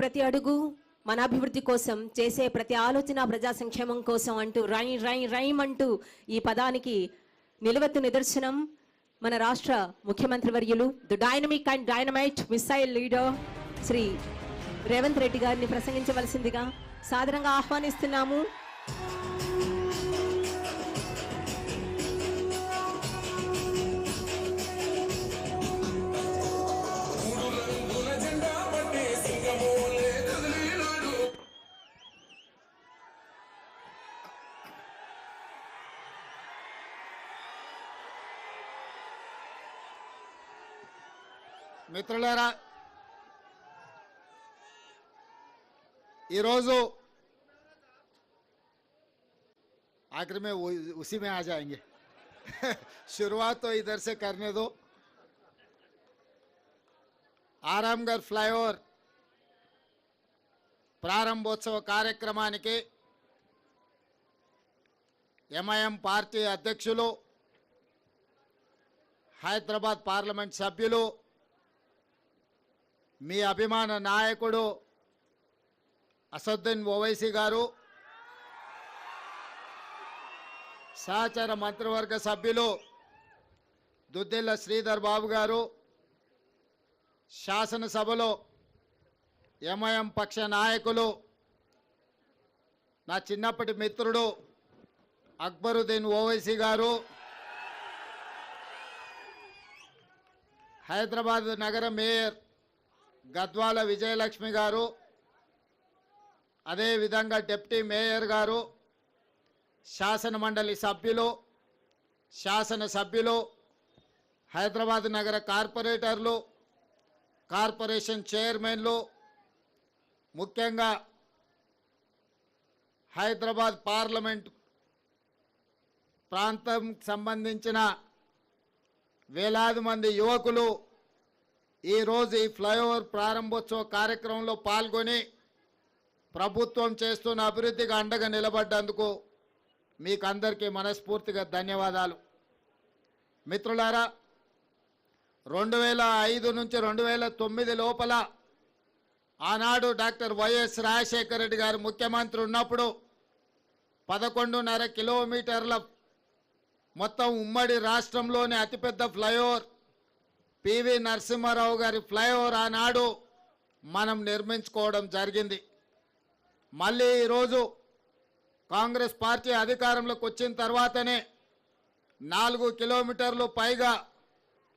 ప్రతి అడుగు మన అభివృద్ధి కోసం, చేసే ప్రతి ఆలోచన ప్రజా సంక్షేమం కోసం అంటూ రైమ్ అంటూ ఈ పదానికి నిలవెత్తు నిదర్శనం మన రాష్ట్ర ముఖ్యమంత్రి వర్యులు the dynamic and dynamite missile leader Shri Revanth Reddy గారిని ప్రసంగించవలసిందిగా సాదరంగా ఆహ్వానిస్తున్నాము. మిత్రులారా, ఈరోజు आखिर में उसी में आ जाएंगे शुरुआत तो इधर से करने दो. आरामगढ़ फ्लाईओवर ప్రారంభోత్సవ కార్యక్రమానికి ఎంఐఎం పార్టీ అధ్యక్షులు, హైదరాబాద్ పార్లమెంట్ సభ్యులు, మీ అభిమాన నాయకుడు అసదుద్దీన్ ఓవైసీ గారు, సహచర మంత్రివర్గ సభ్యులు దుద్దిల్ల శ్రీధర్ బాబు గారు, శాసనసభలో ఎంఐఎం పక్ష నాయకులు నా చిన్నప్పటి మిత్రుడు అక్బరుద్దీన్ ఓవైసీ గారు, హైదరాబాద్ నగర మేయర్ గద్వాల విజయలక్ష్మి గారు, అదేవిధంగా డిప్యూటీ మేయర్ గారు, శాసన మండలి సభ్యులు, శాసనసభ్యులు, హైదరాబాద్ నగర కార్పొరేటర్లు, కార్పొరేషన్ చైర్మన్లు, ముఖ్యంగా హైదరాబాద్ పార్లమెంట్ ప్రాంతం సంబంధించిన వేలాది మంది యువకులు ఈరోజు ఈ ఫ్లైఓవర్ ప్రారంభోత్సవ కార్యక్రమంలో పాల్గొని ప్రభుత్వం చేస్తున్న అభివృద్ధికి అండగా నిలబడ్డందుకు మీకు అందరికీ మనస్ఫూర్తిగా ధన్యవాదాలు. మిత్రులారా, 2005 నుంచి 2009 లోపల ఆనాడు డాక్టర్ వైఎస్ రాజశేఖర రెడ్డి గారు ముఖ్యమంత్రి ఉన్నప్పుడు 11.5 కిలోమీటర్ల మొత్తం ఉమ్మడి రాష్ట్రంలోని అతిపెద్ద ఫ్లైఓవర్ పివి నరసింహారావు గారి ఫ్లైఓవర్ ఆనాడు మనం నిర్మించుకోవడం జరిగింది. మళ్ళీ ఈరోజు కాంగ్రెస్ పార్టీ అధికారంలోకి వచ్చిన తర్వాతనే 4 కిలోమీటర్లు పైగా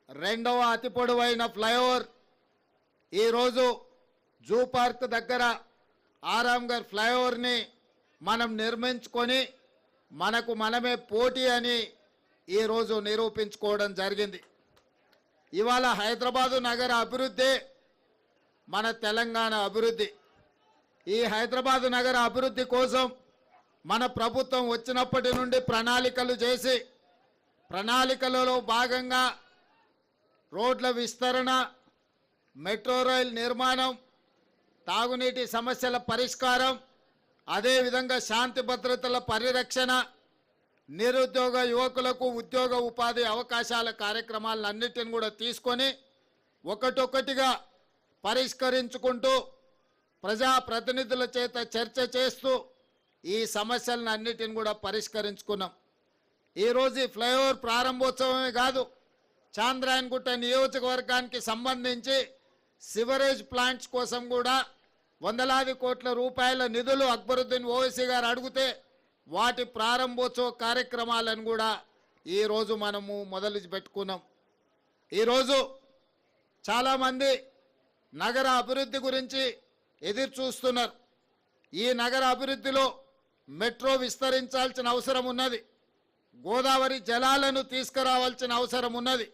రెండవ అతి పొడవైన ఫ్లైఓవర్ ఈరోజు జూ పార్క్ దగ్గర ఆరాంగర్ ఫ్లైఓవర్ని మనం నిర్మించుకొని మనకు మనమే పోటీ అని ఈరోజు నిరూపించుకోవడం జరిగింది. ఇవాళ హైదరాబాదు నగర అభివృద్ధి మన తెలంగాణ అభివృద్ధి. ఈ హైదరాబాదు నగర అభివృద్ధి కోసం మన ప్రభుత్వం వచ్చినప్పటి నుండి ప్రణాళికలు చేసి, ప్రణాళికలలో భాగంగా రోడ్ల విస్తరణ, మెట్రో రైల్ నిర్మాణం, తాగునీటి సమస్యల పరిష్కారం, అదేవిధంగా శాంతి భద్రతల పరిరక్షణ, నిరుద్యోగ యువకులకు ఉద్యోగ ఉపాధి అవకాశాల కార్యక్రమాలన్నిటిని కూడా తీసుకొని ఒకటొక్కటిగా పరిష్కరించుకుంటూ ప్రజాప్రతినిధుల చేత చర్చ చేస్తూ ఈ సమస్యలను అన్నిటిని కూడా పరిష్కరించుకున్నాం. ఈరోజు ఈ ఫ్లైఓవర్ ప్రారంభోత్సవమే కాదు, చాంద్రాయణగుట్ట నియోజకవర్గానికి సంబంధించి సివరేజ్ ప్లాంట్స్ కోసం కూడా వందలాది కోట్ల రూపాయల నిధులు అక్బరుద్దీన్ ఓవైసీ గారు అడిగితే వాటి ప్రారంభోత్సవ కార్యక్రమాలను కూడా ఈరోజు మనము మొదలు పెట్టుకున్నాం. ఈరోజు చాలామంది నగర అభివృద్ధి గురించి ఎదురు చూస్తున్నారు. ఈ నగర అభివృద్ధిలో మెట్రో విస్తరించాల్సిన అవసరం ఉన్నది, గోదావరి జలాలను తీసుకురావాల్సిన అవసరం ఉన్నది,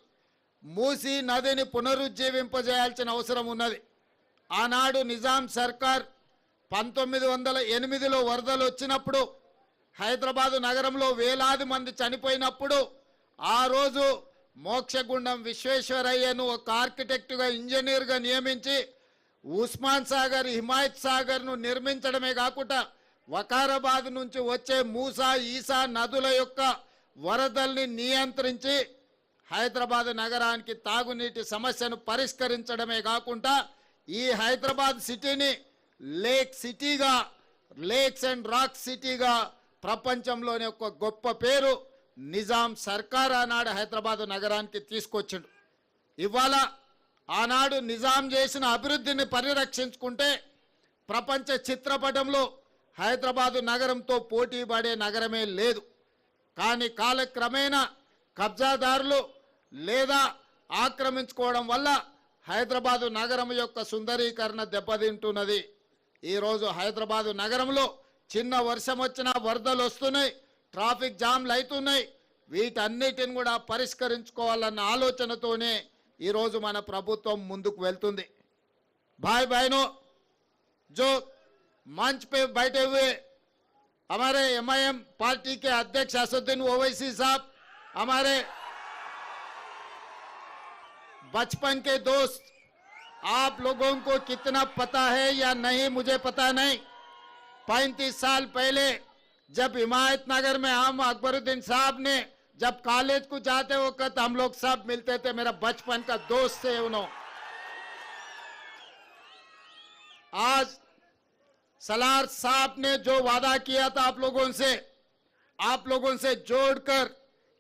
మూసీ నదిని పునరుజ్జీవింపజేయాల్సిన అవసరం ఉన్నది. ఆనాడు నిజాం సర్కార్ 1908లో వరదలు వచ్చినప్పుడు హైదరాబాదు నగరంలో వేలాది మంది చనిపోయినప్పుడు ఆ రోజు మోక్షగుండం విశ్వేశ్వరయ్యను ఒక ఆర్కిటెక్టుగా, ఇంజనీర్గా నియమించి ఉస్మాన్ సాగర్, హిమాయత్ సాగర్ను నిర్మించడమే కాకుండా వకారాబాద్ నుంచి వచ్చే మూసా, ఈసా నదుల యొక్క వరదల్ని నియంత్రించి హైదరాబాద్ నగరానికి తాగునీటి సమస్యను పరిష్కరించడమే కాకుండా ఈ హైదరాబాద్ సిటీని లేక్ సిటీగా, లేక్స్ అండ్ రాక్ సిటీగా ప్రపంచంలోనే ఒక గొప్ప పేరు నిజాం సర్కార్ ఆనాడు హైదరాబాద్ నగరానికి తీసుకొచ్చిండు. ఇవాళ ఆనాడు నిజాం చేసిన అభివృద్ధిని పరిరక్షించుకుంటే ప్రపంచ చిత్రపటంలో హైదరాబాదు నగరంతో పోటీ పడే నగరమే లేదు. కానీ కాలక్రమేణా కబ్జాదారులు లేదా ఆక్రమించుకోవడం వల్ల హైదరాబాదు నగరం యొక్క సుందరీకరణ దెబ్బతింటున్నది. ఈరోజు హైదరాబాదు నగరంలో చిన్న వర్షం వచ్చినా వరదలు వస్తున్నాయి, ట్రాఫిక్ జామ్లు అవుతున్నాయి. వీటన్నిటిని కూడా పరిష్కరించుకోవాలన్న ఆలోచనతోనే ఈరోజు మన ప్రభుత్వం ముందుకు వెళ్తుంది. भाई बहनों, जो मंच पे बैठे हुए हमारे एमआईएम पार्टी के अध्यक्ष असदुद्दीन ओवैसी साहब, हमारे बचपन के दोस्त, आप लोगों को कितना पता है या नहीं मुझे पता नहीं, 35 साल पहले जब हिमायत नगर में हम अकबरुद्दीन साहब ने जब कॉलेज को जाते वक्त हम लोग सब मिलते थे, मेरा बचपन का दोस्त है उन्होंने। आज सलार साहब ने जो वादा किया था आप लोगों से जोड़कर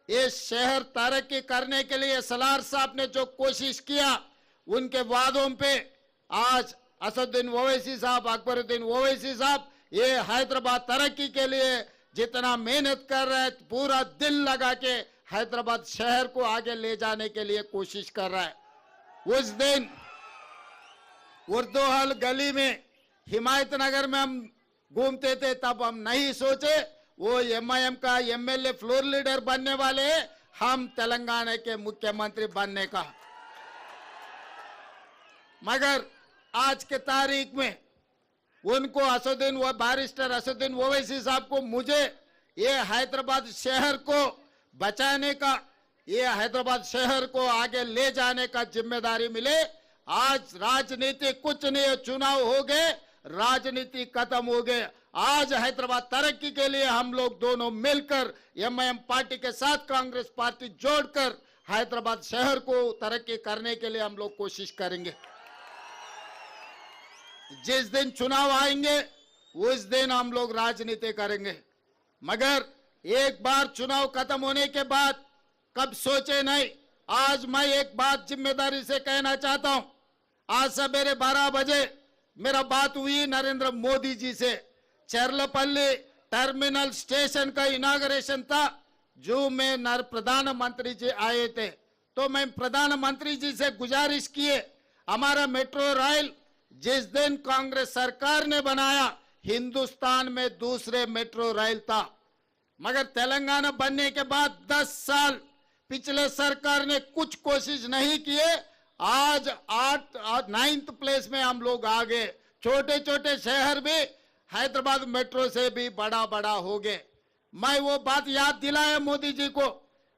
ये शहर तरक्की करने के लिए सलार साहब ने जो कोशिश किया, उनके वादों पे आज असदुद्दीन ओवैसी साहब, अकबरुद्दीन ओवैसी साहब ये हैदराबाद तरक्की के लिए जितना मेहनत कर रहे हैं, पूरा दिल लगा के हैदराबाद शहर को आगे ले जाने के लिए कोशिश कर रहा है। उस दिन उर्दू हॉल गली में हिमायत नगर में हम घूमते थे, तब हम नहीं सोचे वो एमआईएम का एमएलए फ्लोर लीडर बनने वाले हैं, हम तेलंगाना के मुख्यमंत्री बनने का। मगर आज के तारीख में उनको बैरिस्टर असदुद्दीन ओवैसी साहब को मुझे ये हैदराबाद शहर को बचाने का, ये हैदराबाद शहर को आगे ले जाने का जिम्मेदारी मिले। आज राजनीति कुछ नहीं, चुनाव हो गए, राजनीति खत्म हो गए। आज हैदराबाद तरक्की के लिए हम लोग दोनों मिलकर एमआईएम पार्टी के साथ कांग्रेस पार्टी जोड़कर हैदराबाद शहर को तरक्की करने के लिए हम लोग कोशिश करेंगे। जिस दिन चुनाव आएंगे उस दिन हम लोग राजनीति करेंगे, मगर एक बार चुनाव खत्म होने के बाद कब सोचे नहीं। आज मैं एक बात जिम्मेदारी से कहना चाहता हूं। आज सवेरे 12 बजे मेरा बात हुई नरेंद्र मोदी जी से। चरलपल्ली टर्मिनल स्टेशन का इनाग्रेशन था, जो में प्रधानमंत्री जी आए थे, तो मैं प्रधानमंत्री जी से गुजारिश किए, हमारा मेट्रो रेल जिस दिन कांग्रेस सरकार ने बनाया, हिंदुस्तान में दूसरे मेट्रो रेल था, मगर तेलंगाना बनने के बाद 10 साल पिछले सरकार ने कुछ कोशिश नहीं किए। आज 9th प्लेस में हम लोग आ गए। छोटे छोटे शहर भी हैदराबाद मेट्रो से भी बड़ा बड़ा हो गए। मैं वो बात याद दिलाया मोदी जी को,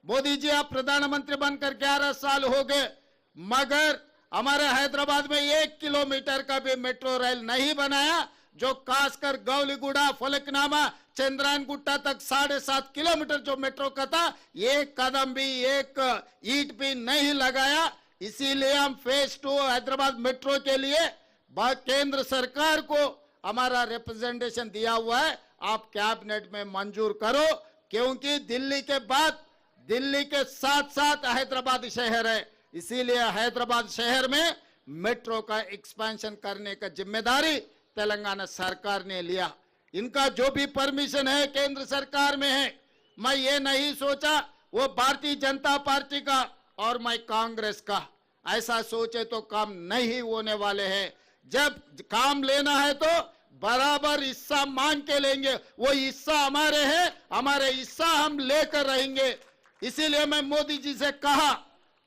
मोदी जी आप प्रधानमंत्री बनकर 11 साल हो गए, मगर हमारे हैदराबाद में 1 किलोमीटर का भी मेट्रो रेल नहीं बनाया, जो खासकर गौलीगुड़ा, फलकनामा, चंद्रायन गुट्टा तक 7.5 किलोमीटर जो मेट्रो का था, एक कदम भी, एक ईंट भी नहीं लगाया। इसीलिए हम फेज 2 हैदराबाद मेट्रो के लिए केंद्र सरकार को हमारा रिप्रेजेंटेशन दिया हुआ है, आप कैबिनेट में मंजूर करो, क्योंकि दिल्ली के बाद दिल्ली के साथ साथ हैदराबाद शहर है, इसीलिए हैदराबाद शहर में मेट्रो का एक्सपेंशन करने का जिम्मेदारी तेलंगाना सरकार ने लिया। इनका जो भी परमिशन है केंद्र सरकार में है। मैं ये नहीं सोचा वो भारतीय जनता पार्टी का और मैं कांग्रेस का, ऐसा सोचे तो काम नहीं होने वाले हैं। जब काम लेना है तो बराबर हिस्सा मांग के लेंगे, वो हिस्सा हमारे हैं, हमारे हिस्सा हम लेकर रहेंगे। इसीलिए मैं मोदी जी से कहा,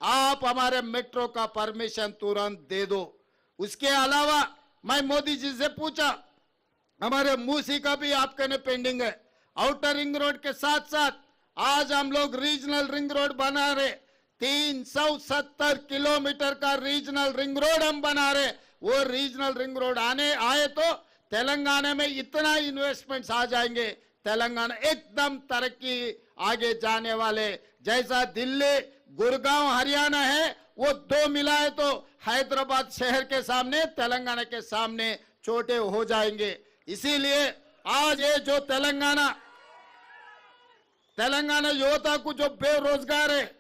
आप हमारे मेट्रो का परमिशन तुरंत दे दो। उसके अलावा मैं मोदी जी से पूछा, हमारे मूसी का भी आपके ने पेंडिंग है। आउटर रिंग रोड के साथ साथ आज हम लोग रीजनल रिंग रोड बना रहे, 370 किलोमीटर का रीजनल रिंग रोड हम बना रहे। वो रीजनल रिंग रोड आए तो तेलंगाना में इतना इन्वेस्टमेंट्स आ जाएंगे, तेलंगाना एकदम तरक्की आगे जाने वाले। जैसा दिल्ली, गुड़गांव, हरियाणा है, वो दो मिलाए तो हैदराबाद शहर के सामने, तेलंगाना के सामने छोटे हो जाएंगे। इसीलिए आज ये जो तेलंगाना युवता को जो बेरोजगार है,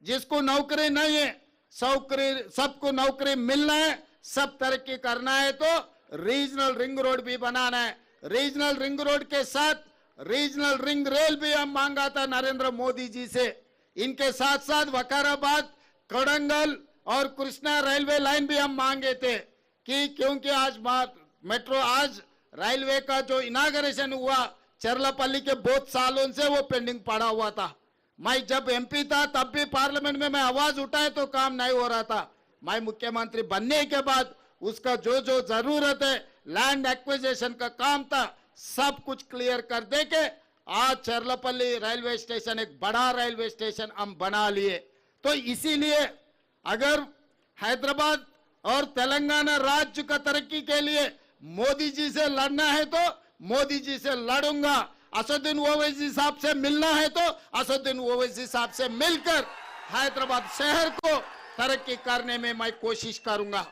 जिसको नौकरी नहीं है, सबको नौकरी मिलना है, सब तरक्की करना है तो रीजनल रिंग रोड भी बनाना है। रीजनल रिंग रोड के साथ रीजनल रिंग रेल भी हम मांगा था नरेंद्र मोदी जी से। इनके साथ साथ वकाराबाद, कड़ंगल और कृष्णा रेलवे लाइन भी हम मांगे थे कि क्योंकि आज मेट्रो, आज रेलवे का जो इनाग्रेशन हुआ चरलापल्ली के बहुत सालों से वो पेंडिंग पड़ा हुआ था। मैं जब एमपी था तब भी पार्लियामेंट में मैं आवाज उठाए तो काम नहीं हो रहा था। मैं मुख्यमंत्री बनने के बाद उसका जो जो जरूरत है, लैंड एक्विजिशन का काम था, सब कुछ क्लियर कर दे के आज चरलापल्ली रेलवे स्टेशन एक बड़ा रेलवे स्टेशन हम बना लिए। तो इसीलिए अगर हैदराबाद और तेलंगाना राज्य का तरक्की के लिए मोदी जी से लड़ना है तो मोदी जी से लड़ूंगा। असदुद्दीन ओवैसी साहब से मिलना है तो असदुद्दीन ओवैसी साहब से मिलकर हैदराबाद शहर को तरक्की करने में मैं कोशिश करूंगा।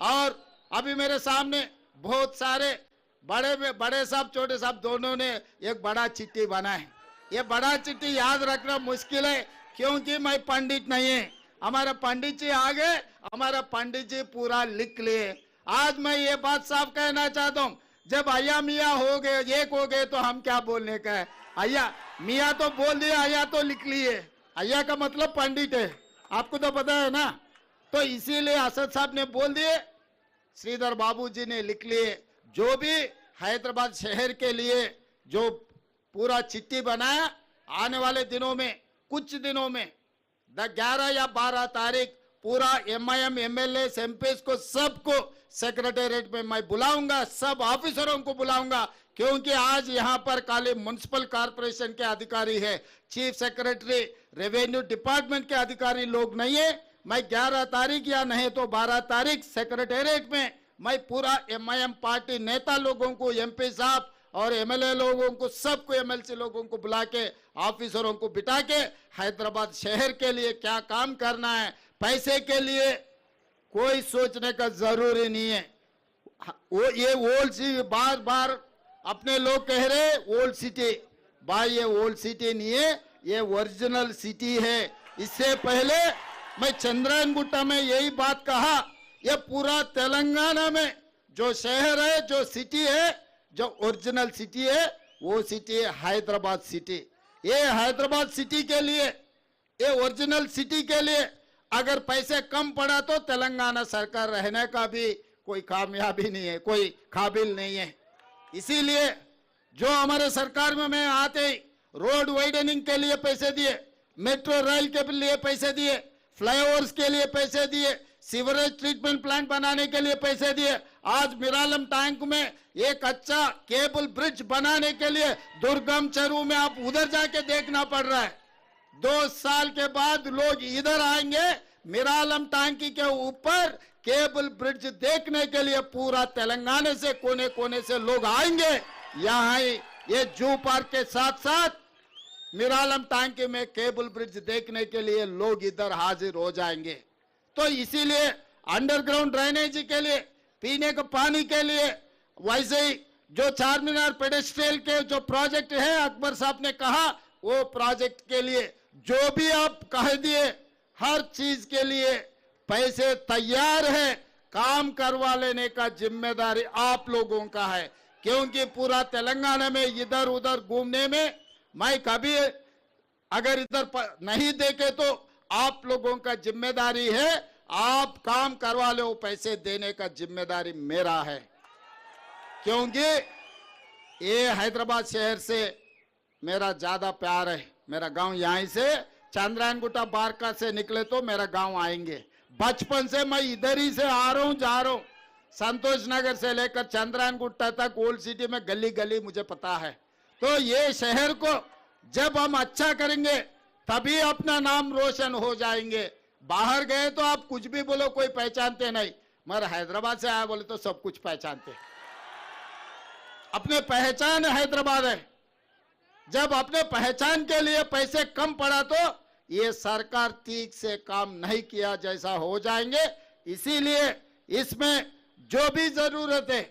और अभी मेरे सामने बहुत सारे बड़े साहब, छोटे साहब दोनों ने एक बड़ा चिट्ठी बनाए। ये बड़ा चिट्ठी याद रखना मुश्किल है क्योंकि मैं पंडित नहीं है। हमारे पंडित जी आ गए, हमारा पंडित जी पूरा लिख लिए। आज मैं ये बात साफ कहना चाहता हूँ, जब अय्या मियाँ हो गए, एक हो गए तो हम क्या बोलने का है। अय्या मियाँ तो बोल दिए, अय्या तो लिख लिए। अय्या का मतलब पंडित है, आपको तो पता है ना। तो इसीलिए असद साहब ने बोल दिए, श्रीधर बाबू जी ने लिख लिए। जो भी हैदराबाद शहर के लिए जो पूरा चिट्ठी बनाया, आने वाले दिनों में, कुछ दिनों में 11 या 12 तारीख पूरा MIM MLA MPs को सबको सेक्रेटेरिएट में मैं बुलाऊंगा, सब ऑफिसरों को बुलाऊंगा। क्योंकि आज यहाँ पर खाली म्युनिसिपल कॉर्पोरेशन के अधिकारी है, चीफ सेक्रेटरी, रेवेन्यू डिपार्टमेंट के अधिकारी लोग नहीं है। मैं 11 तारीख या नहीं तो 12 तारीख सेक्रेटेरिएट में मैं पूरा MIM पार्टी नेता लोगों को, MP साहब और MLA लोगों को, सबको, MLC लोगों को बुला के, ऑफिसरों को बिठा के हैदराबाद शहर के लिए क्या काम करना है, पैसे के लिए कोई सोचने का जरूरी नहीं है। वो ये ओल्ड सिटी, बार बार अपने लोग कह रहे ओल्ड सिटी, भाई ये ओल्ड सिटी नहीं है, ये ओरिजिनल सिटी है। इससे पहले मैं चंद्रायन गुट्टा में यही बात कहा, ये पूरा तेलंगाना में जो शहर है, जो सिटी है, जो ओरिजिनल सिटी है, वो सिटी है हैदराबाद सिटी। ये हैदराबाद सिटी के लिए, ये ओरिजिनल सिटी के लिए अगर पैसे कम पड़ा तो तेलंगाना सरकार रहने का भी कोई कामयाबी नहीं है, कोई काबिल नहीं है। इसीलिए जो हमारे सरकार में मैं आते ही रोड वाइडनिंग के लिए पैसे दिए, मेट्रो रेल के लिए पैसे दिए, फ्लाईओवर्स के लिए पैसे दिए, सीवरेज ट्रीटमेंट प्लांट बनाने के लिए पैसे दिए। आज मिरालम टैंक में एक अच्छा केबल ब्रिज बनाने के लिए दुर्गम चरू में आप उधर जाके देखना पड़ रहा है। 2 साल के बाद लोग इधर आएंगे, मिरालम टैंकी के ऊपर केबल ब्रिज देखने के लिए पूरा तेलंगाना से कोने कोने से लोग आएंगे। यहाँ ये जू पार्क के साथ साथ मिरालम टैंकी में केबल ब्रिज देखने के लिए लोग इधर हाजिर हो जाएंगे। तो इसीलिए अंडरग्राउंड ड्रेनेज के लिए, पीने के पानी के लिए, वैसे ही जो चारमीनार पेडेस्ट्रियल के जो प्रोजेक्ट है, अकबर साहब ने कहा, वो प्रोजेक्ट के लिए जो भी आप कह दिए, हर चीज के लिए पैसे तैयार है। काम करवा लेने का जिम्मेदारी आप लोगों का है। क्योंकि पूरा तेलंगाना में इधर उधर घूमने में मैं कभी अगर इधर नहीं देखे तो आप लोगों का जिम्मेदारी है। आप काम करवा लो, पैसे देने का जिम्मेदारी मेरा है। क्योंकि ये हैदराबाद शहर से मेरा ज्यादा प्यार है। मेरा गांव यहीं से चंद्रायन गुट्टा बारका से निकले तो मेरा गांव आएंगे। बचपन से मैं इधर ही से आ रहा हूं, जा रहा हूं। संतोष नगर से लेकर चंद्रायन गुट्टा तक ओल्ड सिटी में गली गली मुझे पता है। तो ये शहर को जब हम अच्छा करेंगे तभी अपना नाम रोशन हो जाएंगे। बाहर गए तो आप कुछ भी बोलो, कोई पहचानते नहीं, मगर हैदराबाद से आया बोले तो सब कुछ पहचानते। अपने पहचान हैदराबाद है। जब अपने पहचान के लिए पैसे कम पड़ा तो ये सरकार ठीक से काम नहीं किया जैसा हो जाएंगे। इसीलिए इसमें जो भी जरूरत है,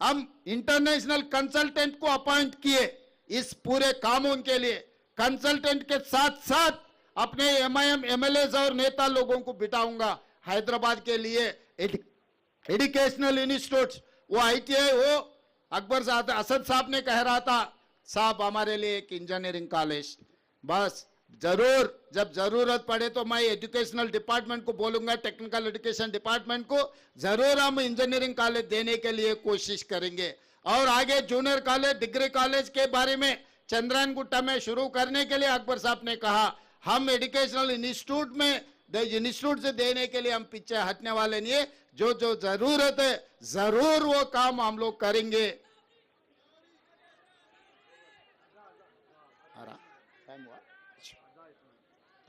हम इंटरनेशनल कंसल्टेंट को अपॉइंट किए इस पूरे कामों के लिए। कंसल्टेंट के साथ साथ अपने एमआईएम एमएलएस और नेता लोगों को बिठाऊंगा हैदराबाद के लिए। एजुकेशनल इंस्टीट्यूट, वो आईटीआई हो, अकबर असद साहब ने कह रहा था साहब हमारे लिए एक इंजीनियरिंग कॉलेज, बस जरूर जब जरूरत पड़े तो मैं एजुकेशनल डिपार्टमेंट को बोलूंगा, टेक्निकल एजुकेशन डिपार्टमेंट को जरूर हम इंजीनियरिंग कॉलेज देने के लिए कोशिश करेंगे। और आगे जूनियर कॉलेज, डिग्री कॉलेज के बारे में चंद्रायन गुट्टा में शुरू करने के लिए अकबर साहब ने कहा हम एजुकेशनल इंस्टीट्यूट में इंस्टीट्यूट से देने के लिए हम पीछे हटने वाले नहीं है। जो जो जरूरत है जरूर वो काम हम लोग करेंगे। टाइम हुआ?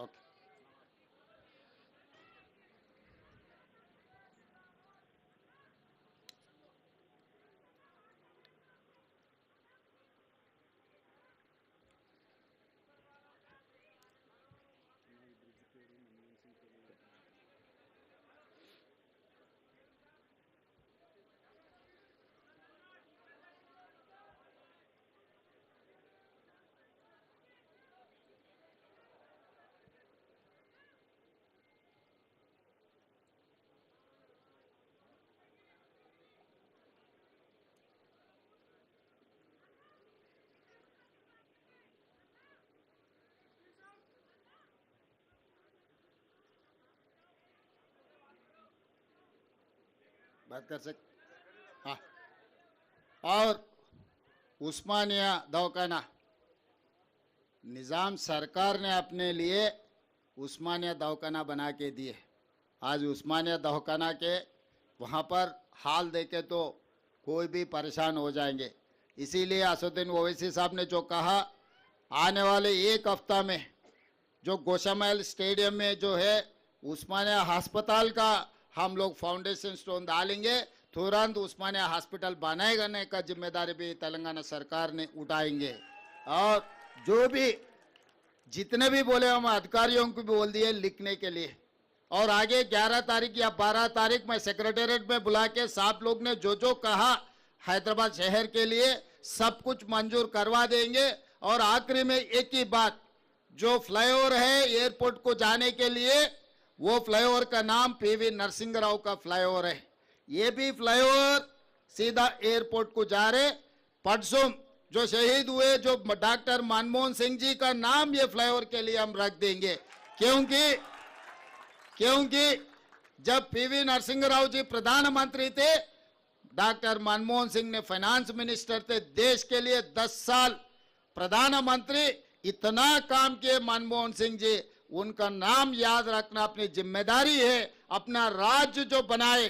ओके। बात कर सकते? हाँ। और उस्मानिया दवाखाना, निजाम सरकार ने अपने लिए उस्मानिया दवाखाना बना के दिए। आज उस्मानिया दवाखाना के वहाँ पर हाल देखे तो कोई भी परेशान हो जाएंगे। इसीलिए असदुद्दीन ओवैसी साहब ने जो कहा, आने वाले एक हफ्ता में जो गोशामहल स्टेडियम में जो है उस्मानिया अस्पताल का हम लोग फाउंडेशन स्टोन डालेंगे, तुरंत उस्मानिया हॉस्पिटल बनाने का जिम्मेदारी भी तेलंगाना सरकार ने उठाएंगे। और जो भी जितने भी बोले हम अधिकारियों को भी बोल दिए लिखने के लिए। और आगे 11 तारीख या 12 तारीख में सेक्रेटेरिएट में बुला के साहब लोग ने जो जो कहा हैदराबाद शहर के लिए सब कुछ मंजूर करवा देंगे। और आखिरी में एक ही बात, जो फ्लाईओवर है एयरपोर्ट को जाने के लिए, वो फ्लाईओवर का नाम पीवी नरसिंह राव का फ्लाईओवर है। ये भी फ्लाईओवर सीधा एयरपोर्ट को जा रहे। परसों जो शहीद हुए जो डॉक्टर मनमोहन सिंह जी का नाम ये फ्लाईओवर के लिए हम रख देंगे, क्योंकि जब पीवी नरसिंह राव जी प्रधानमंत्री थे, डॉक्टर मनमोहन सिंह ने फाइनेंस मिनिस्टर थे। देश के लिए 10 साल प्रधानमंत्री, इतना काम किए मनमोहन सिंह जी, उनका नाम याद रखना अपनी जिम्मेदारी है। अपना राज्य जो बनाए,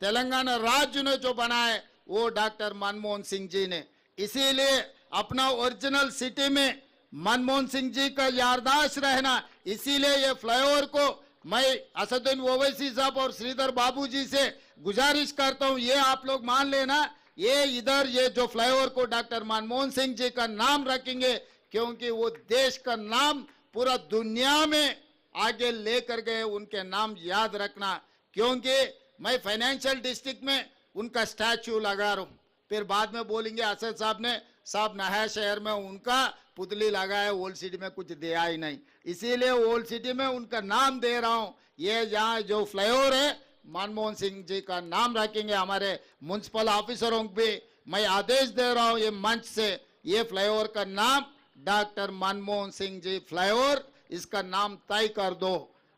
तेलंगाना राज्य ने जो बनाए, वो डॉक्टर मनमोहन सिंह जी ने। इसीलिए अपना ओरिजिनल सिटी में मनमोहन सिंह जी का याददाश्त रहना। इसीलिए ये फ्लाईओवर को मैं असदुद्दीन ओवैसी साहब और श्रीधर बाबू जी से गुजारिश करता हूँ, ये आप लोग मान लेना, ये इधर ये जो फ्लाईओवर को डॉक्टर मनमोहन सिंह जी का नाम रखेंगे, क्योंकि वो देश का नाम पूरा दुनिया में आगे लेकर गए। उनके नाम याद रखना, क्योंकि मैं फाइनेंशियल डिस्ट्रिक्ट में उनका स्टैच्यू लगा रहा हूं। फिर बाद में बोलेंगे असद साहब ने साहब नया शहर में उनका पुतली लगाया, ओल्ड सिटी में कुछ दिया ही नहीं। इसीलिए ओल्ड सिटी में उनका नाम दे रहा हूं। ये यहाँ जो फ्लाईओवर है मनमोहन सिंह जी का नाम रखेंगे। हमारे म्युनिसिपल ऑफिसरों को भी मैं आदेश दे रहा हूं ये मंच से, ये फ्लाईओवर का नाम डॉक्टर मनमोहन सिंह जी फ्लाईओवर, इसका नाम तय कर दो।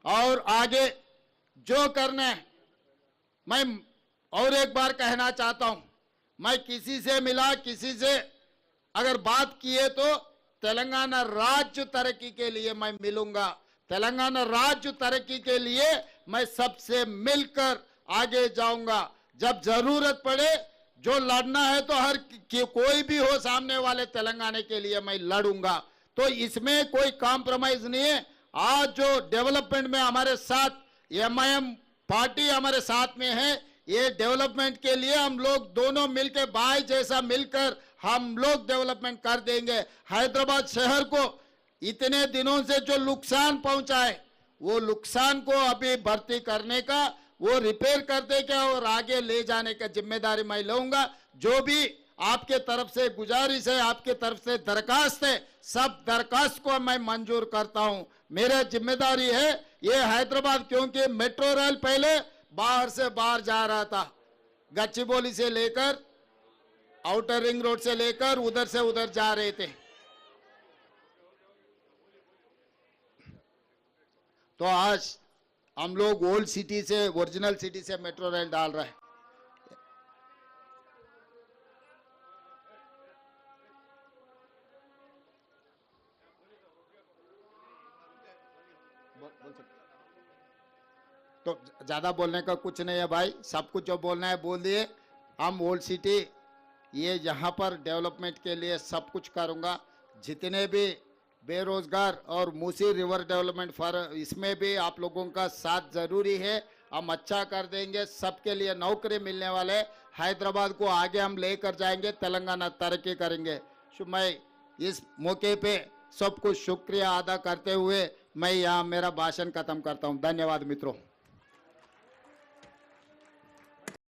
और आगे जो करना है, मैं और एक बार कहना चाहता हूं, मैं किसी से मिला, किसी से अगर बात किए तो तेलंगाना राज्य तरक्की के लिए मैं मिलूंगा। तेलंगाना राज्य तरक्की के लिए मैं सबसे मिलकर आगे जाऊंगा। जब जरूरत पड़े, जो लड़ना है तो हर कोई भी हो सामने वाले तेलंगाना के लिए मैं लड़ूंगा। तो इसमें कोई कॉम्प्रोमाइज नहीं है। आज जो डेवलपमेंट में हमारे साथ एमआईएम पार्टी हमारे साथ में है, ये डेवलपमेंट के लिए हम लोग दोनों मिलकर भाई जैसा मिलकर हम लोग डेवलपमेंट कर देंगे। हैदराबाद शहर को इतने दिनों से जो नुकसान पहुंचा है वो नुकसान को अभी भर्ती करने का, वो रिपेयर करने का और आगे ले जाने का जिम्मेदारी मैं लूंगा। जो भी आपके तरफ से गुजारिश है, आपके तरफ से दरखास्त है, सब दरखास्त को मैं मंजूर करता हूं। मेरा जिम्मेदारी है ये हैदराबाद, क्योंकि मेट्रो रेल पहले बाहर से बाहर जा रहा था, गच्चीबौली से लेकर आउटर रिंग रोड से लेकर उधर से उधर जा रहे थे। तो आज हम लोग ओल्ड सिटी से, ओरिजिनल सिटी से मेट्रो रेल डाल रहे हैं। तो ज्यादा बोलने का कुछ नहीं है भाई, सब कुछ जो बोलना है बोल दिए। हम ओल्ड सिटी ये यहाँ पर डेवलपमेंट के लिए सब कुछ करूँगा। जितने भी बेरोजगार और मूसी रिवर डेवलपमेंट फॉर, इसमें भी आप लोगों का साथ जरूरी है। हम अच्छा कर देंगे, सबके लिए नौकरी मिलने वाले, हैदराबाद को आगे हम लेकर जाएंगे, तेलंगाना तरक्की करेंगे। मैं इस मौके पे सबको शुक्रिया अदा करते हुए मैं यहाँ मेरा भाषण खत्म करता हूँ। धन्यवाद मित्रों।